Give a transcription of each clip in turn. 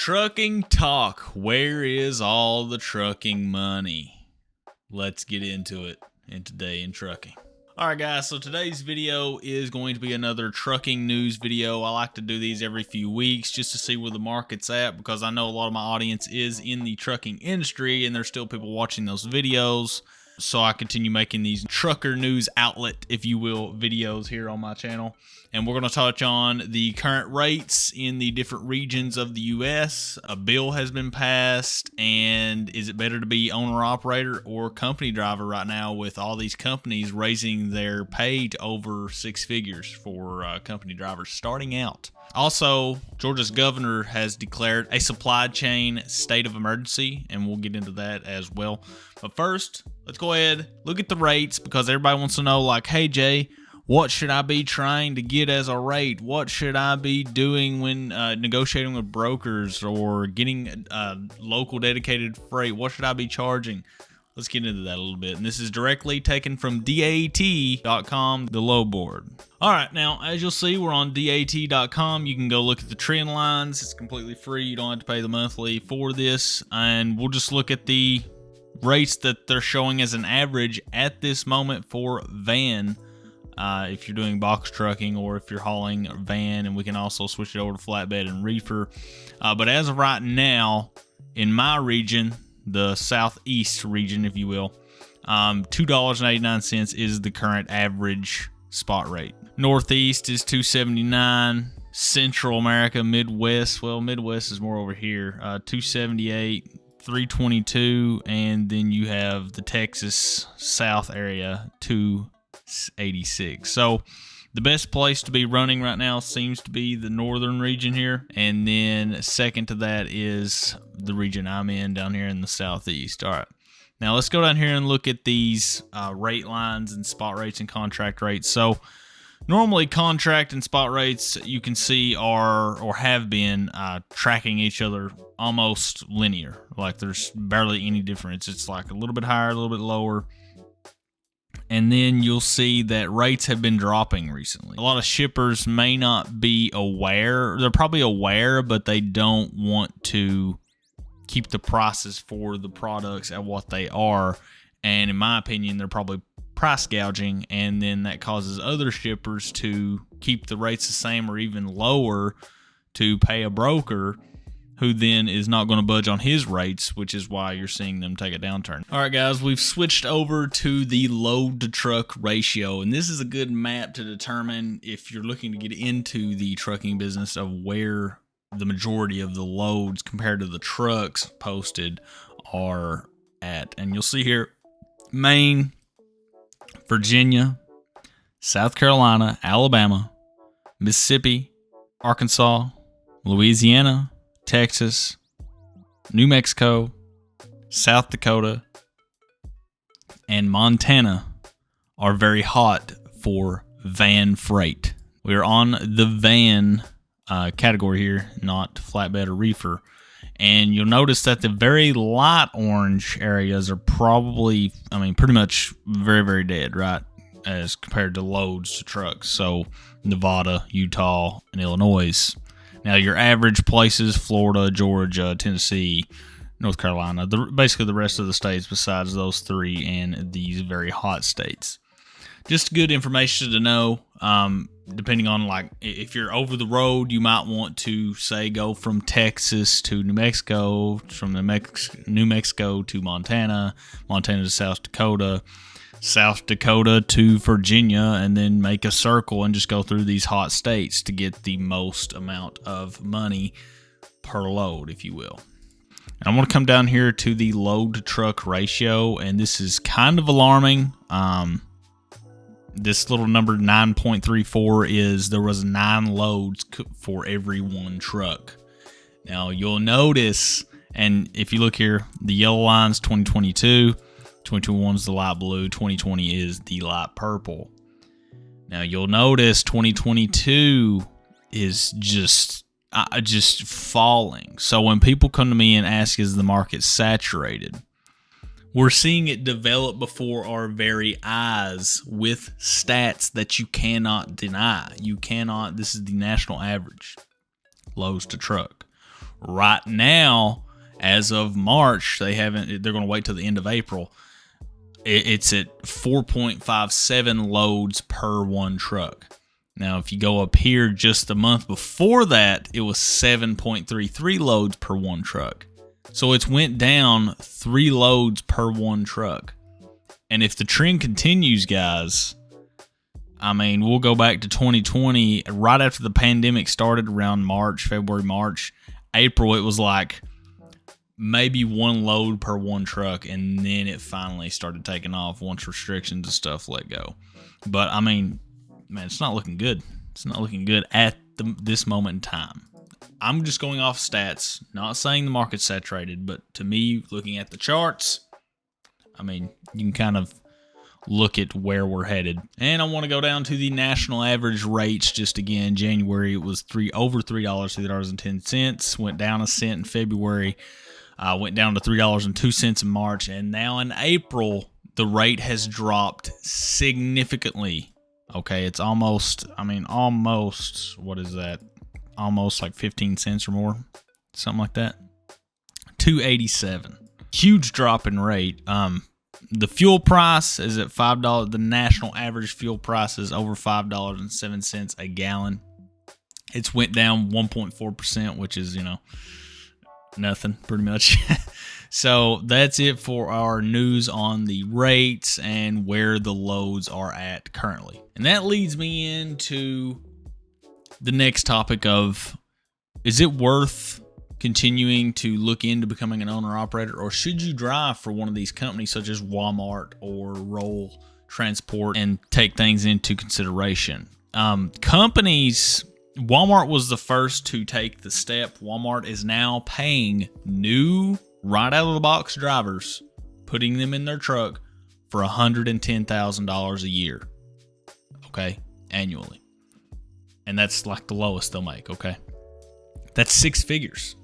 Trucking talk. Where is all the trucking money? Let's get into it today in trucking. Alright guys, so today's video is going to be another trucking news video. I like to do these every few weeks just to see where the market's at, because I know a lot of my audience is in the trucking industry and there's still people watching those videos. So I continue making these trucker news outlet, if you will, videos here on my channel. And we're going to touch on the current rates in the different regions of the U.S. A bill has been passed, and is it better to be owner-operator or company driver right now, with all these companies raising their pay to over six figures for company drivers starting out? Also, Georgia's governor has declared a supply chain state of emergency, and we'll get into that as well. But first, let's go ahead, look at the rates, because everybody wants to know, like, hey Jay, what should I be trying to get as a rate? What should I be doing when negotiating with brokers or getting local dedicated freight? What should I be charging? Let's get into that a little bit. And this is directly taken from DAT.com, the low board. All right, now, as you'll see, we're on DAT.com. You can go look at the trend lines. It's completely free. You don't have to pay the monthly for this. And we'll just look at the rates that they're showing as an average at this moment for van. If you're doing box trucking or if you're hauling a van, and we can also switch it over to flatbed and reefer. But as of right now, in my region, the southeast region, if you will, $2.89 is the current average spot rate. Northeast is $2.79. Central America, Midwest, well, Midwest is more over here, $2.78. $3.22, and then you have the Texas South area, $2.86. So the best place to be running right now seems to be the northern region here, and then second to that is the region I'm in down here in the southeast. All right, now let's go down here and look at these rate lines and spot rates and contract rates. So normally contract and spot rates, you can see, are or have been tracking each other almost linear. Like there's barely any difference. It's like a little bit higher, a little bit lower. And then you'll see that rates have been dropping recently. A lot of shippers may not be aware. They're probably aware, but they don't want to keep the prices for the products at what they are. And in my opinion, they're probably price gouging, and then that causes other shippers to keep the rates the same or even lower to pay a broker, who then is not going to budge on his rates, which is why you're seeing them take a downturn. All right, guys, we've switched over to the load to truck ratio, and this is a good map to determine if you're looking to get into the trucking business of where the majority of the loads compared to the trucks posted are at. And you'll see here, Maine, Virginia, South Carolina, Alabama, Mississippi, Arkansas, Louisiana, Texas, New Mexico, South Dakota, and Montana are very hot for van freight. We're on the van category here, not flatbed or reefer. And you'll notice that the very light orange areas are probably, pretty much very, very dead, right? As compared to loads to trucks. So Nevada, Utah, and Illinois. Now your average places, Florida, Georgia, Tennessee, North Carolina, basically the rest of the states besides those three and these very hot states. Just good information to know. Depending on, like, if you're over the road, you might want to, say, go from Texas to New Mexico, from New Mexico to Montana, Montana to South Dakota, South Dakota to Virginia, and then make a circle and just go through these hot states to get the most amount of money per load, if you will. And I want to come down here to the load to truck ratio, and this is kind of alarming. This little number 9.34 is there was 9 loads for every one truck. Now you'll notice, and if you look here, the yellow line's 2022, 2021 is the light blue, 2020 is the light purple. Now you'll notice 2022 is just falling. So when people come to me and ask, is the market saturated? We're seeing it develop before our very eyes with stats that you cannot deny. This is the national average, loads to truck. Right now, as of March, they're going to wait till the end of April. It's at 4.57 loads per one truck. Now, if you go up here just the month before that, it was 7.33 loads per one truck. So it's went down 3 loads per one truck. And if the trend continues, guys, I mean, we'll go back to 2020, right after the pandemic started around February, March, April, it was like maybe 1 load per one truck, and then it finally started taking off once restrictions and stuff let go. But, I mean, man, it's not looking good. It's not looking good at this moment in time. I'm just going off stats, not saying the market's saturated, but to me, looking at the charts, I mean, you can kind of look at where we're headed. And I want to go down to the national average rates just again. January, it was over $3, $3.10. Went down a cent in February. Went down to $3.02 in March. And now in April, the rate has dropped significantly. Okay, it's almost, what is that? Almost like 15 cents or more. Something like that. $2.87. Huge drop in rate. The fuel price is at $5. The national average fuel price is over $5.07 a gallon. It's went down 1.4%, which is, nothing pretty much. So that's it for our news on the rates and where the loads are at currently. And that leads me into the next topic of, is it worth continuing to look into becoming an owner-operator, or should you drive for one of these companies such as Walmart or Roll Transport and take things into consideration? Companies, Walmart was the first to take the step. Walmart is now paying new, right out of the box drivers, putting them in their truck for $110,000 a year, okay, annually. And that's like the lowest they'll make, okay? That's 6 figures.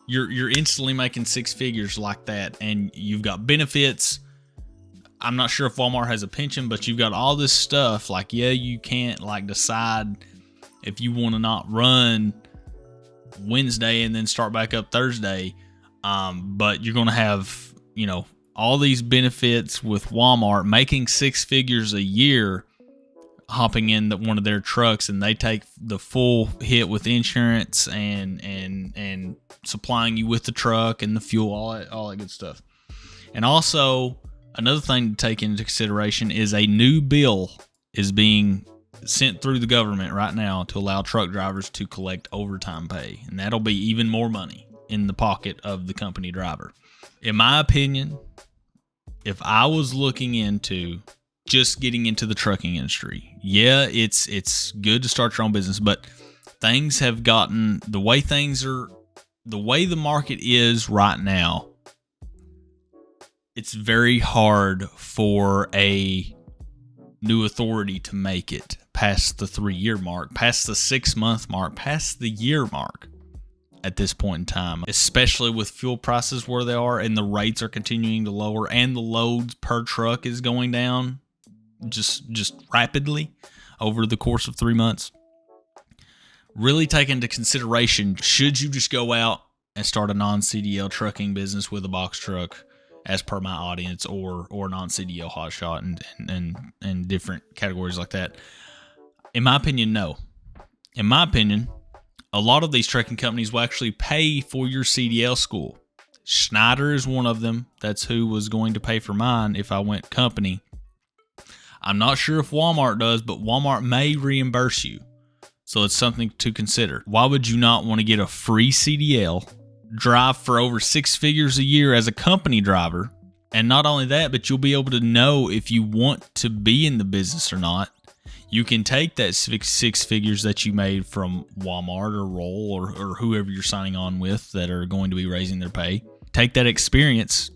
You're instantly making 6 figures like that, and you've got benefits. I'm not sure if Walmart has a pension, but you've got all this stuff. Like, yeah, you can't like decide if you want to not run Wednesday and then start back up Thursday. But you're going to have, all these benefits with Walmart, making 6 figures a year, hopping in one of their trucks, and they take the full hit with insurance and supplying you with the truck and the fuel, all that good stuff. And also, another thing to take into consideration is a new bill is being sent through the government right now to allow truck drivers to collect overtime pay, and that'll be even more money in the pocket of the company driver. In my opinion, if I was looking into just getting into the trucking industry, yeah, it's good to start your own business, but things have gotten, the way the market is right now, it's very hard for a new authority to make it past the 3-year mark, past the 6-month mark, past the year mark at this point in time, especially with fuel prices where they are and the rates are continuing to lower and the loads per truck is going down just rapidly over the course of 3 months. Really take into consideration, should you just go out and start a non-CDL trucking business with a box truck as per my audience, or non-CDL hotshot and different categories like that? In my opinion, no. In my opinion, a lot of these trucking companies will actually pay for your CDL school. Schneider is one of them. That's who was going to pay for mine if I went company. I'm not sure if Walmart does, but Walmart may reimburse you. So it's something to consider. Why would you not want to get a free CDL, drive for over 6 figures a year as a company driver, and not only that, but you'll be able to know if you want to be in the business or not. You can take that 6 figures that you made from Walmart or Roll or whoever you're signing on with that are going to be raising their pay. Take that experience,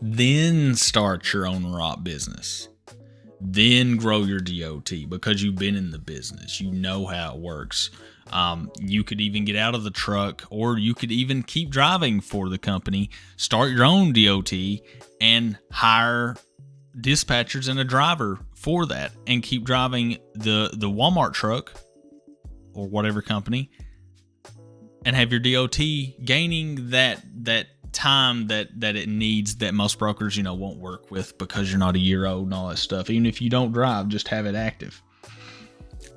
then start your owner-op business. Then grow your DOT because you've been in the business. You know how it works. You could even get out of the truck, or you could even keep driving for the company, start your own DOT, and hire dispatchers and a driver for that, and keep driving the Walmart truck or whatever company and have your DOT gaining that time that it needs that most brokers, won't work with because you're not a year old and all that stuff. Even if you don't drive, just have it active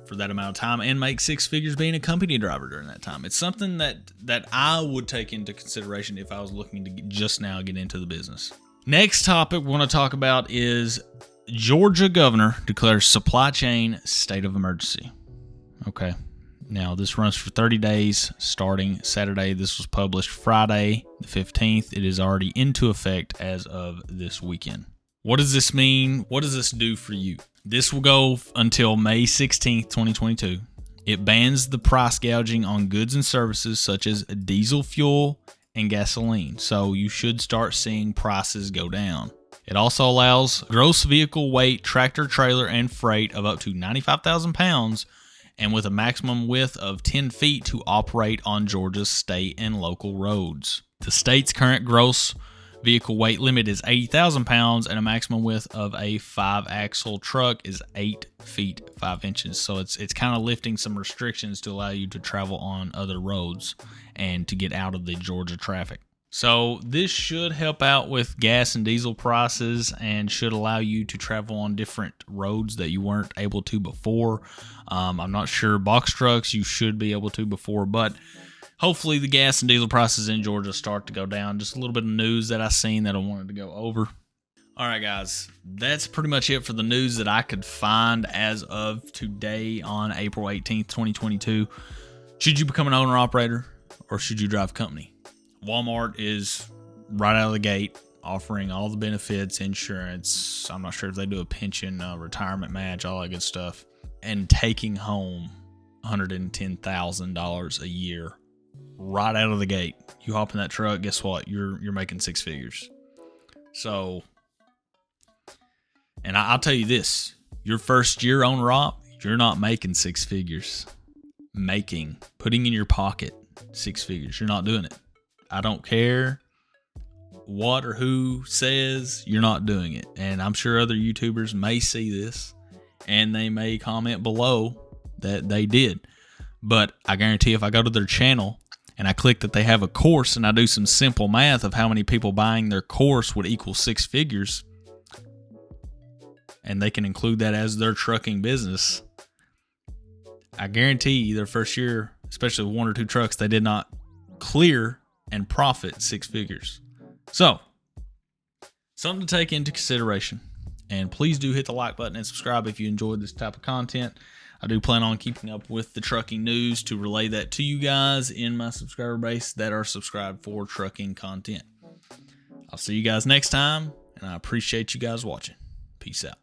for that amount of time and make six figures being a company driver during that time. It's something that I would take into consideration if I was looking to just now get into the business. Next topic we want to talk about is Georgia governor declares supply chain state of emergency. Okay. Now, this runs for 30 days starting Saturday. This was published Friday the 15th. It is already into effect as of this weekend. What does this mean? What does this do for you? This will go until May 16th, 2022. It bans the price gouging on goods and services such as diesel fuel and gasoline. So you should start seeing prices go down. It also allows gross vehicle weight, tractor, trailer, and freight of up to 95,000 pounds and with a maximum width of 10 feet to operate on Georgia's state and local roads. The state's current gross vehicle weight limit is 80,000 pounds, and a maximum width of a 5-axle truck is 8 feet 5 inches. So it's kind of lifting some restrictions to allow you to travel on other roads and to get out of the Georgia traffic. So this should help out with gas and diesel prices and should allow you to travel on different roads that you weren't able to before. I'm not sure box trucks you should be able to before, but hopefully the gas and diesel prices in Georgia start to go down. Just a little bit of news that I seen that I wanted to go over. All right, guys, that's pretty much it for the news that I could find as of today on April 18th, 2022. Should you become an owner-operator or should you drive a company? Walmart is right out of the gate offering all the benefits, insurance. I'm not sure if they do a pension, retirement match, all that good stuff, and taking home $110,000 a year right out of the gate. You hop in that truck, guess what? You're making six figures. So, and I'll tell you this: your first year owner-op, you're not making six figures. Putting in your pocket six figures. You're not doing it. I don't care what or who says, you're not doing it. And I'm sure other YouTubers may see this and they may comment below that they did. But I guarantee if I go to their channel and I click that they have a course and I do some simple math of how many people buying their course would equal six figures, and they can include that as their trucking business, I guarantee their first year, especially with one or two trucks, they did not clear and profit six figures. So, something to take into consideration. And please do hit the like button and subscribe if you enjoyed this type of content. I do plan on keeping up with the trucking news to relay that to you guys in my subscriber base that are subscribed for trucking content. I'll see you guys next time, and I appreciate you guys watching. Peace out.